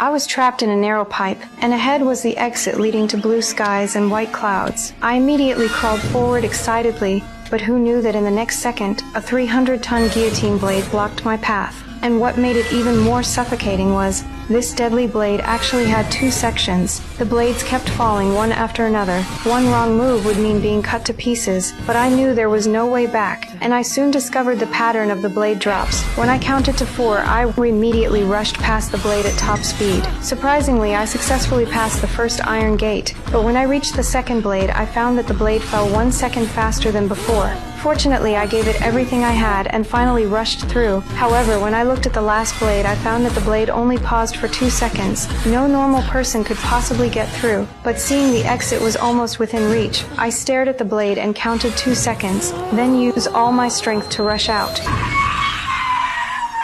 I was trapped in a narrow pipe, and ahead was the exit leading to blue skies and white clouds. I immediately crawled forward excitedly, but who knew that in the next second, a 300-ton guillotine blade blocked my path. And what made it even more suffocating was, this deadly blade actually had two sections. The blades kept falling one after another. One wrong move would mean being cut to pieces, but I knew there was no way back, and I soon discovered the pattern of the blade drops. When I counted to 4, I immediately rushed past the blade at top speed. Surprisingly, I successfully passed the first iron gate, but when I reached the second blade, I found that the blade fell 1 second faster than before. Fortunately, I gave it everything I had and finally rushed through. However, when I looked at the last blade, I found that the blade only paused for 2 seconds. No normal person could possibly get through, but seeing the exit was almost within reach, I stared at the blade and counted 2 seconds, then used all my strength to rush out.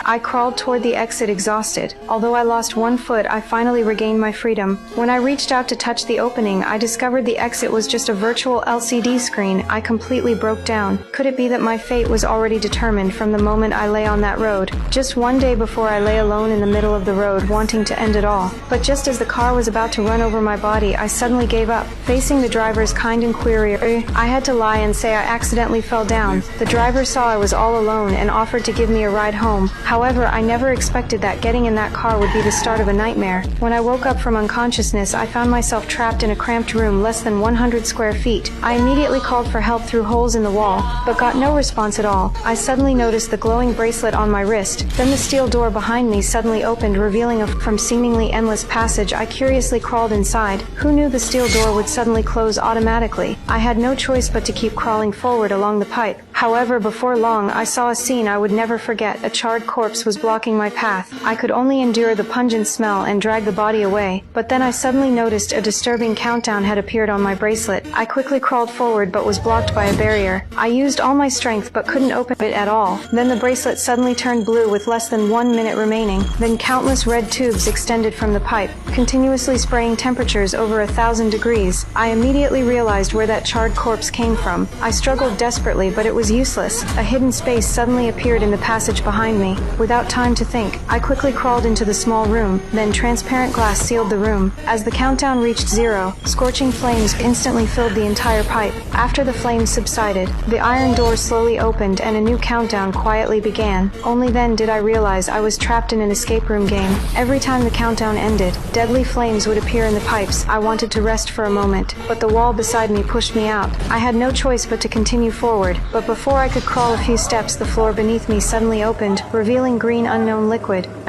I crawled toward the exit exhausted. Although I lost 1 foot, I finally regained my freedom. When I reached out to touch the opening, I discovered the exit was just a virtual LCD screen. I completely broke down. Could it be that my fate was already determined from the moment I lay on that road? Just one day before, I lay alone in the middle of the road, wanting to end it all. But just as the car was about to run over my body, I suddenly gave up. Facing the driver's kind inquiry, I had to lie and say I accidentally fell down. The driver saw I was all alone and offered to give me a ride home. However, I never expected that getting in that car would be the start of a nightmare. When I woke up from unconsciousness, I found myself trapped in a cramped room less than 100 square feet. I immediately called for help through holes in the wall, but got no response at all. I suddenly noticed the glowing bracelet on my wrist. Then the steel door behind me suddenly opened, revealing a from seemingly endless passage. I curiously crawled inside. Who knew the steel door would suddenly close automatically? I had no choice but to keep crawling forward along the pipe. However, before long, I saw a scene I would never forget. A charred corpse was blocking my path. I could only endure the pungent smell and drag the body away, but then I suddenly noticed a disturbing countdown had appeared on my bracelet. I quickly crawled forward but was blocked by a barrier. I used all my strength but couldn't open it at all. Then the bracelet suddenly turned blue with less than 1 minute remaining. Then countless red tubes extended from the pipe, continuously spraying temperatures over 1,000 degrees. I immediately realized where that charred corpse came from. I struggled desperately, but it was useless. A hidden space suddenly appeared in the passage behind me. Without time to think, I quickly crawled into the small room, then transparent glass sealed the room. As the countdown reached 0, scorching flames instantly filled the entire pipe. After the flames subsided, the iron door slowly opened and a new countdown quietly began. Only then did I realize I was trapped in an escape room game. Every time the countdown ended, deadly flames would appear in the pipes. I wanted to rest for a moment, but the wall beside me pushed me out. I had no choice but to continue forward, but before I could crawl a few steps, the floor beneath me suddenly opened, revealing green unknown liquid.